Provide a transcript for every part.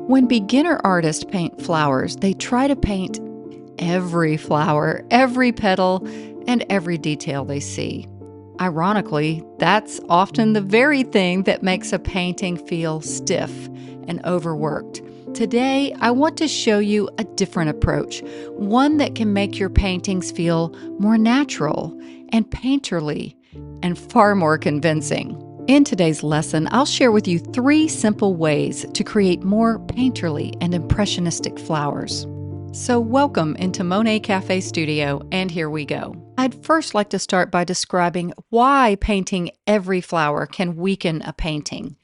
When beginner artists paint flowers, they try to paint every flower, every petal, and every detail they see. Ironically, that's often the very thing that makes a painting feel stiff and overworked. Today, I want to show you a different approach, one that can make your paintings feel more natural and painterly and far more convincing. In today's lesson, I'll share with you 3 simple ways to create more painterly and impressionistic flowers. So welcome into Monet Cafe Studio, and here we go. I'd first like to start by describing why painting every flower can weaken a painting.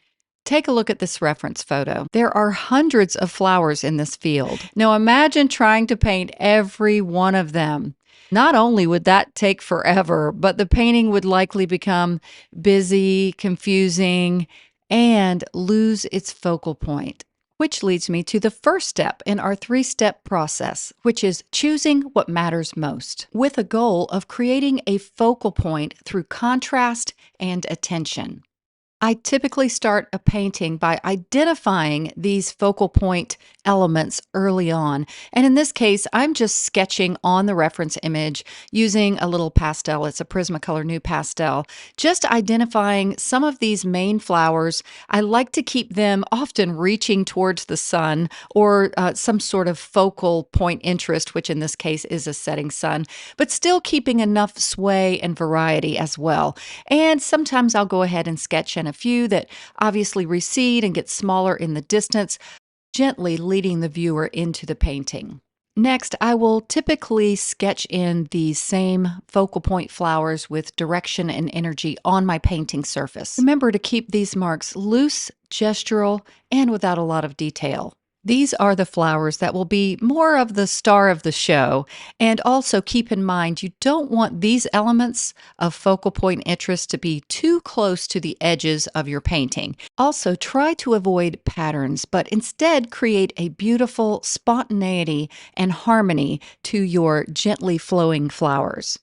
Take a look at this reference photo. There are hundreds of flowers in this field. Now imagine trying to paint every one of them. Not only would that take forever, but the painting would likely become busy, confusing, and lose its focal point. Which leads me to the first step in our 3-step process, which is choosing what matters most, with a goal of creating a focal point through contrast and attention. I typically start a painting by identifying these focal point elements early on. And in this case, I'm just sketching on the reference image using a little pastel. It's a Prismacolor New Pastel. Just identifying some of these main flowers. I like to keep them often reaching towards the sun or some sort of focal point interest, which in this case is a setting sun, but still keeping enough sway and variety as well. And sometimes I'll go ahead and sketch in a few that obviously recede and get smaller in the distance, gently leading the viewer into the painting. Next, I will typically sketch in these same focal point flowers with direction and energy on my painting surface. Remember to keep these marks loose, gestural, and without a lot of detail. These are the flowers that will be more of the star of the show. And also keep in mind, you don't want these elements of focal point interest to be too close to the edges of your painting. Also, try to avoid patterns, but instead create a beautiful spontaneity and harmony to your gently flowing flowers.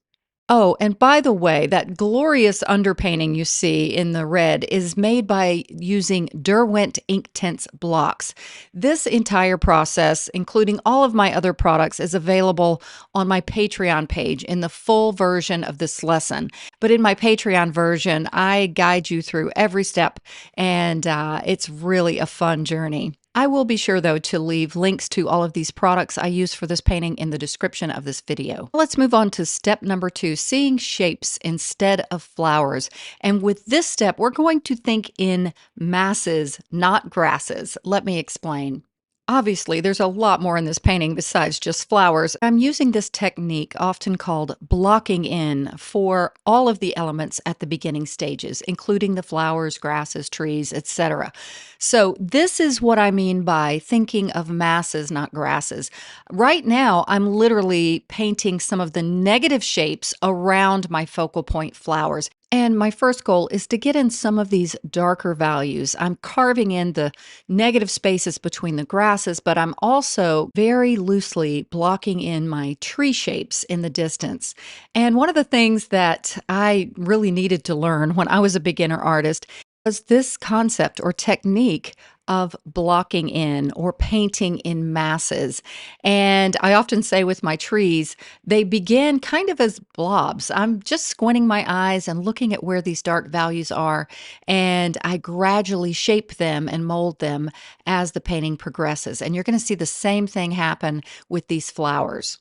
Oh, and by the way, that glorious underpainting you see in the red is made by using Derwent Inktense blocks. This entire process, including all of my other products, is available on my Patreon page in the full version of this lesson. But in my Patreon version, I guide you through every step, and it's really a fun journey. I will be sure, though, to leave links to all of these products I use for this painting in the description of this video. Let's move on to step number 2, seeing shapes instead of flowers. And with this step, we're going to think in masses, not grasses. Let me explain. Obviously, there's a lot more in this painting besides just flowers. I'm using this technique, often called blocking in, for all of the elements at the beginning stages, including the flowers, grasses, trees, etc. So this is what I mean by thinking of masses, not grasses. Right now, I'm literally painting some of the negative shapes around my focal point flowers. And my first goal is to get in some of these darker values. I'm carving in the negative spaces between the grasses, but I'm also very loosely blocking in my tree shapes in the distance. And one of the things that I really needed to learn when I was a beginner artist was this concept or technique of blocking in or painting in masses. And I often say with my trees, they begin kind of as blobs. I'm just squinting my eyes and looking at where these dark values are, and I gradually shape them and mold them as the painting progresses. And you're going to see the same thing happen with these flowers.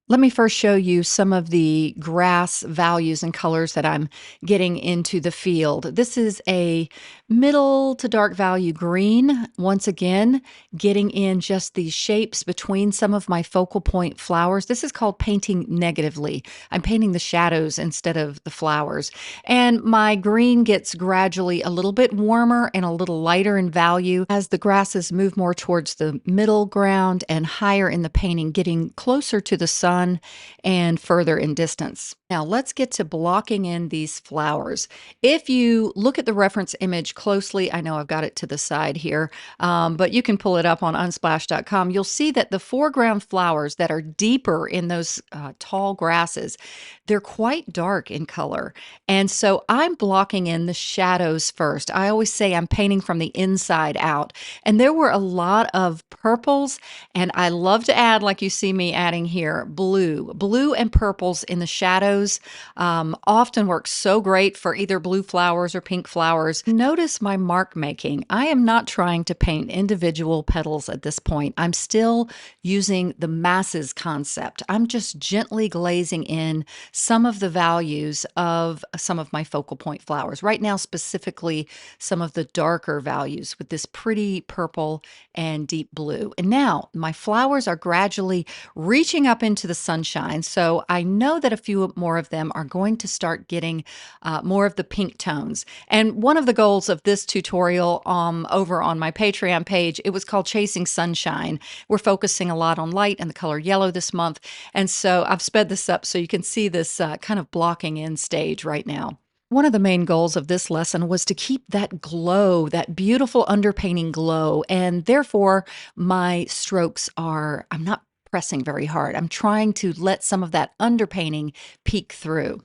Let me first show you some of the grass values and colors that I'm getting into the field. This is a middle to dark value green. Once again, getting in just these shapes between some of my focal point flowers. This is called painting negatively. I'm painting the shadows instead of the flowers. And my green gets gradually a little bit warmer and a little lighter in value as the grasses move more towards the middle ground and higher in the painting, getting closer to the sun sun and further in distance. Now let's get to blocking in these flowers. If you look at the reference image closely, I know I've got it to the side here, but you can pull it up on unsplash.com. You'll see that the foreground flowers that are deeper in those tall grasses, they're quite dark in color. And so I'm blocking in the shadows first. I always say I'm painting from the inside out. And there were a lot of purples, and I love to add, like you see me adding here, blue. Blue and purples in the shadows often work so great for either blue flowers or pink flowers. Notice my mark making. I am not trying to paint individual petals at this point. I'm still using the masses concept. I'm just gently glazing in some of the values of some of my focal point flowers. Right now, specifically, some of the darker values with this pretty purple and deep blue. And now my flowers are gradually reaching up into the sunshine. So I know that a few more of them are going to start getting more of the pink tones. And one of the goals of this tutorial over on my Patreon page, it was called Chasing Sunshine. We're focusing a lot on light and the color yellow this month. And so I've sped this up so you can see this kind of blocking in stage right now. One of the main goals of this lesson was to keep that glow, that beautiful underpainting glow, and therefore my strokes are, I'm not pressing very hard. I'm trying to let some of that underpainting peek through.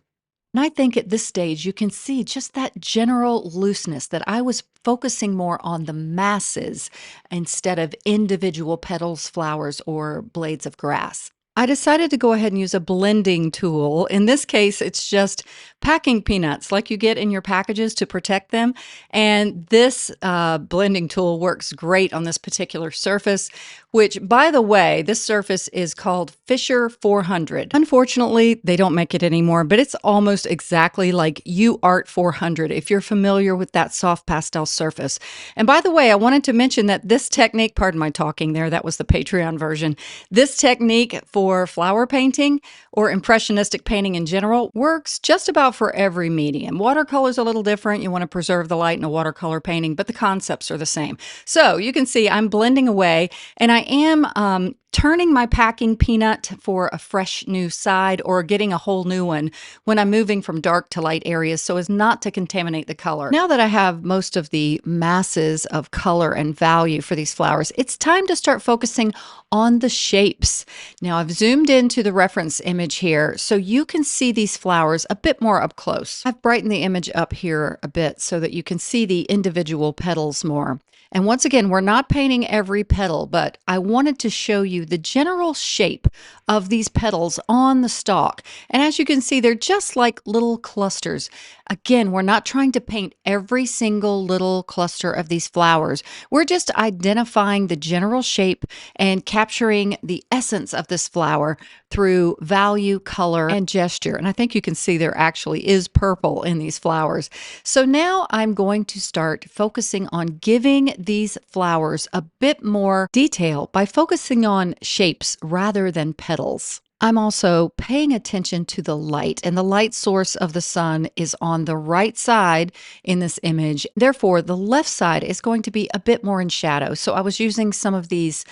And I think at this stage, you can see just that general looseness that I was focusing more on the masses instead of individual petals, flowers, or blades of grass. I decided to go ahead and use a blending tool. In this case, it's just packing peanuts like you get in your packages to protect them. And this blending tool works great on this particular surface, which, by the way, this surface is called Fisher 400. Unfortunately, they don't make it anymore, but it's almost exactly like UArt 400 if you're familiar with that soft pastel surface. And by the way, I wanted to mention that this technique, pardon my talking there, that was the Patreon version. This technique for flower painting or impressionistic painting in general works just about for every medium. Watercolor is a little different. You want to preserve the light in a watercolor painting, but the concepts are the same. So you can see I'm blending away, and I am turning my packing peanut for a fresh new side or getting a whole new one when I'm moving from dark to light areas so as not to contaminate the color. Now that I have most of the masses of color and value for these flowers, it's time to start focusing on the shapes. Now I've zoomed into the reference image here so you can see these flowers a bit more up close. I've brightened the image up here a bit so that you can see the individual petals more. And once again, we're not painting every petal, but I wanted to show you the general shape of these petals on the stalk. And as you can see, they're just like little clusters. Again, we're not trying to paint every single little cluster of these flowers. We're just identifying the general shape and capturing the essence of this flower through value, color, and gesture. And I think you can see there actually is purple in these flowers. So now I'm going to start focusing on giving these flowers a bit more detail by focusing on shapes rather than petals. I'm also paying attention to the light, and the light source of the sun is on the right side in this image. Therefore, the left side is going to be a bit more in shadow. So I was using some of these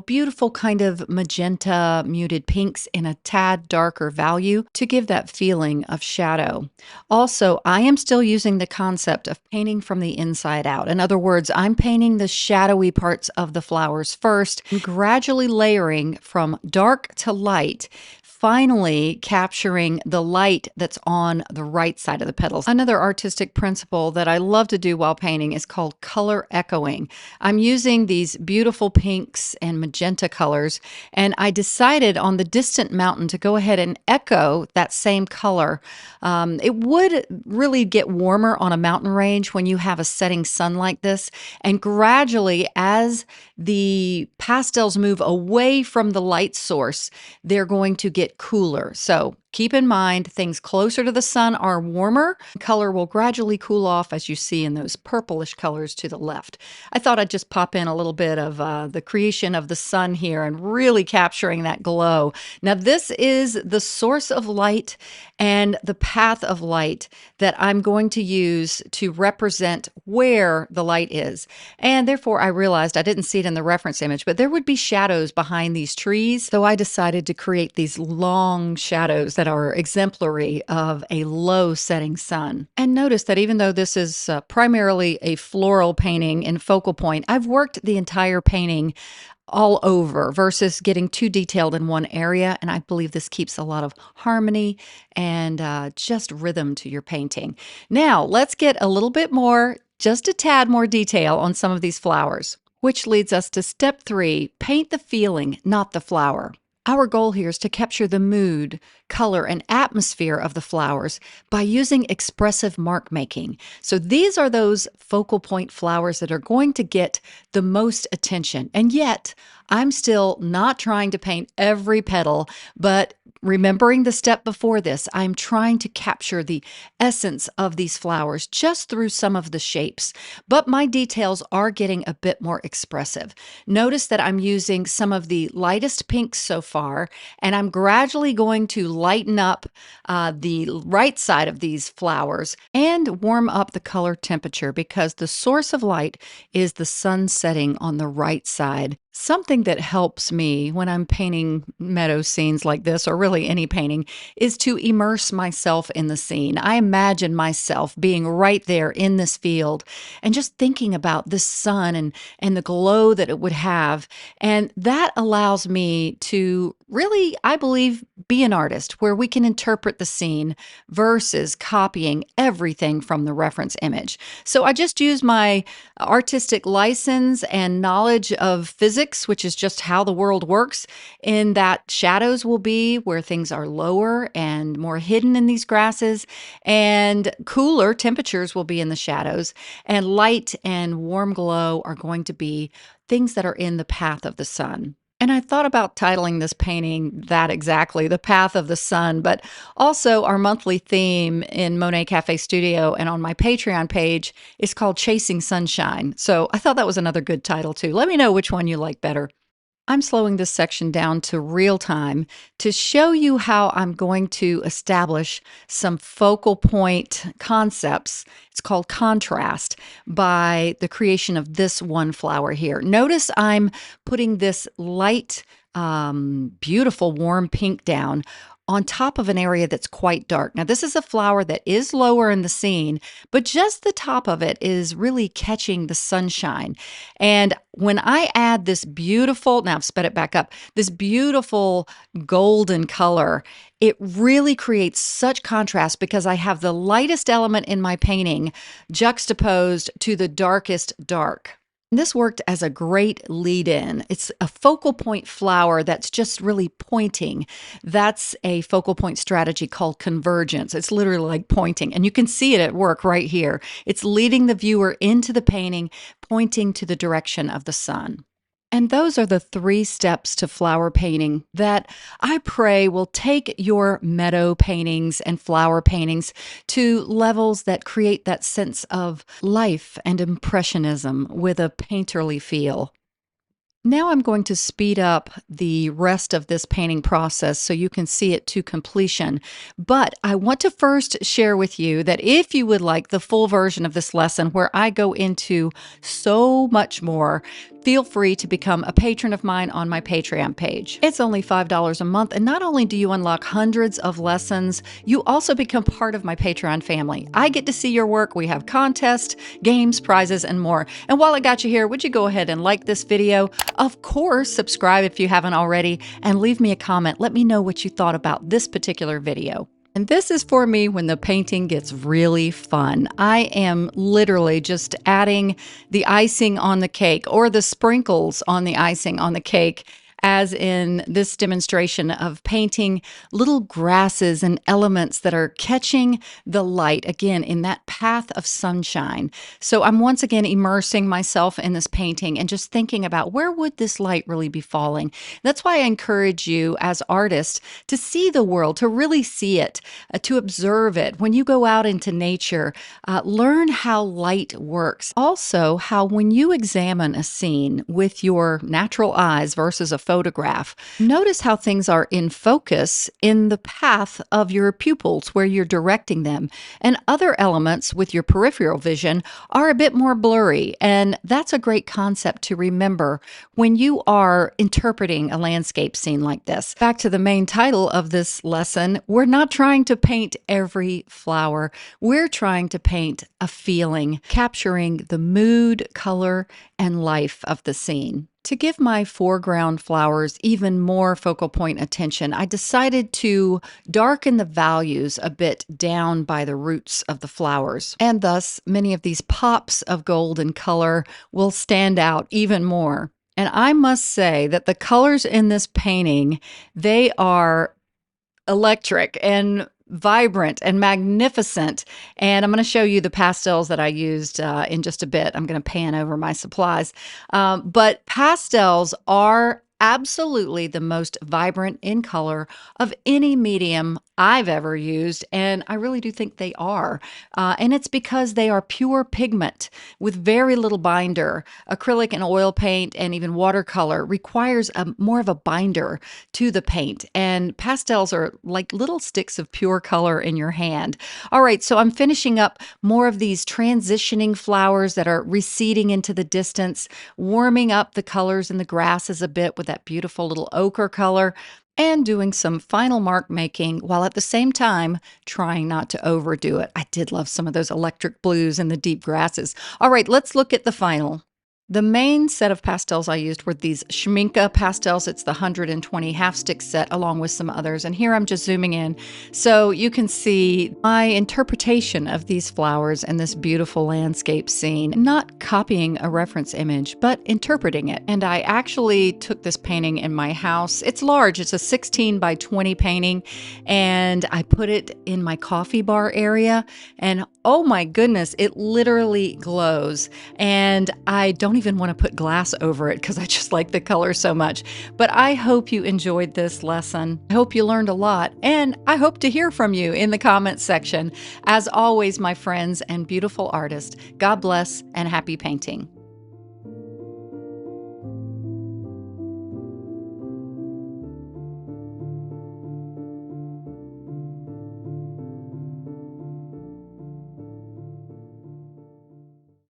beautiful kind of magenta muted pinks in a tad darker value to give that feeling of shadow. Also, I am still using the concept of painting from the inside out. In other words, I'm painting the shadowy parts of the flowers first, and gradually layering from dark to light, finally capturing the light that's on the right side of the petals. Another artistic principle that I love to do while painting is called color echoing. I'm using these beautiful pinks and magenta colors, and I decided on the distant mountain to go ahead and echo that same color. It would really get warmer on a mountain range when you have a setting sun like this, and gradually as the pastels move away from the light source, they're going to get cooler. So Keep in mind, things closer to the sun are warmer. Color will gradually cool off, as you see in those purplish colors to the left. I thought I'd just pop in a little bit of the creation of the sun here and really capturing that glow. Now, this is the source of light and the path of light that I'm going to use to represent where the light is. And therefore, I realized I didn't see it in the reference image, but there would be shadows behind these trees. So I decided to create these long shadows that are exemplary of a low setting sun. And notice that even though this is primarily a floral painting in focal point, I've worked the entire painting all over versus getting too detailed in one area. And I believe this keeps a lot of harmony and just rhythm to your painting. Now, let's get a little bit more, just a tad more detail on some of these flowers, which leads us to step 3, paint the feeling, not the flower. Our goal here is to capture the mood, color, and atmosphere of the flowers by using expressive mark making. So these are those focal point flowers that are going to get the most attention. And yet, I'm still not trying to paint every petal, but remembering the step before this, I'm trying to capture the essence of these flowers just through some of the shapes. But my details are getting a bit more expressive. Notice that I'm using some of the lightest pinks so far, and I'm gradually going to lighten up the right side of these flowers and warm up the color temperature because the source of light is the sun setting on the right side. Something that helps me when I'm painting meadow scenes like this, or really any painting, is to immerse myself in the scene. I imagine myself being right there in this field and just thinking about the sun and the glow that it would have. And that allows me to really, I believe, be an artist where we can interpret the scene versus copying everything from the reference image. So I just use my artistic license and knowledge of physics, which is just how the world works, in that shadows will be where things are lower and more hidden in these grasses, and cooler temperatures will be in the shadows, and light and warm glow are going to be things that are in the path of the sun. And I thought about titling this painting that exactly, The Path of the Sun, but also our monthly theme in Monet Cafe Studio and on my Patreon page is called Chasing Sunshine. So I thought that was another good title too. Let me know which one you like better. I'm slowing this section down to real time to show you how I'm going to establish some focal point concepts. It's called contrast by the creation of this one flower here. Notice I'm putting this light, beautiful warm pink down on top of an area that's quite dark. Now, this is a flower that is lower in the scene, but just the top of it is really catching the sunshine. And when I add this beautiful, now I've sped it back up, this beautiful golden color, it really creates such contrast because I have the lightest element in my painting juxtaposed to the darkest dark. This worked as a great lead-in. It's a focal point flower that's just really pointing. That's a focal point strategy called convergence. It's literally like pointing, and you can see it at work right here. It's leading the viewer into the painting, pointing to the direction of the sun. And those are the 3 steps to flower painting that I pray will take your meadow paintings and flower paintings to levels that create that sense of life and impressionism with a painterly feel. Now I'm going to speed up the rest of this painting process so you can see it to completion. But I want to first share with you that if you would like the full version of this lesson where I go into so much more, feel free to become a patron of mine on my Patreon page. It's only $5 a month, and not only do you unlock hundreds of lessons, you also become part of my Patreon family. I get to see your work. We have contests, games, prizes, and more. And while I got you here, would you go ahead and like this video? Of course, subscribe if you haven't already, and leave me a comment. Let me know what you thought about this particular video. And this is for me when the painting gets really fun. I am literally just adding the icing on the cake or the sprinkles on the icing on the cake as in this demonstration of painting little grasses and elements that are catching the light, again, in that path of sunshine. So I'm once again immersing myself in this painting and just thinking about where would this light really be falling. That's why I encourage you as artists to see the world, to really see it, to observe it. When you go out into nature, learn how light works. Also, how when you examine a scene with your natural eyes versus a photograph, notice how things are in focus in the path of your pupils where you're directing them. And other elements with your peripheral vision are a bit more blurry. And that's a great concept to remember when you are interpreting a landscape scene like this. Back to the main title of this lesson, we're not trying to paint every flower. We're trying to paint a feeling, capturing the mood, color, and life of the scene. To give my foreground flowers even more focal point attention, I decided to darken the values a bit down by the roots of the flowers, and thus many of these pops of golden color will stand out even more. And I must say that the colors in this painting, they are electric and vibrant and magnificent. And I'm going to show you the pastels that I used in just a bit. I'm going to pan over my supplies. But pastels are absolutely the most vibrant in color of any medium I've ever used, and I really do think they are. And it's because they are pure pigment with very little binder. Acrylic and oil paint and even watercolor requires more of a binder to the paint, and pastels are like little sticks of pure color in your hand. All right, so I'm finishing up more of these transitioning flowers that are receding into the distance, warming up the colors in the grasses a bit with that beautiful little ochre color, and doing some final mark making while at the same time trying not to overdo it. I did love some of those electric blues and the deep grasses. All right, let's look at the final. The main set of pastels I used were these Schminke pastels. It's the 120 half stick set along with some others. And here I'm just zooming in so you can see my interpretation of these flowers and this beautiful landscape scene, not copying a reference image, but interpreting it. And I actually took this painting in my house. It's large. It's a 16 by 20 painting. And I put it in my coffee bar area. And oh my goodness, it literally glows. And I don't even want to put glass over it because I just like the color so much. But I hope you enjoyed this lesson. I hope you learned a lot, and I hope to hear from you in the comments section. As always, my friends and beautiful artists, God bless and happy painting.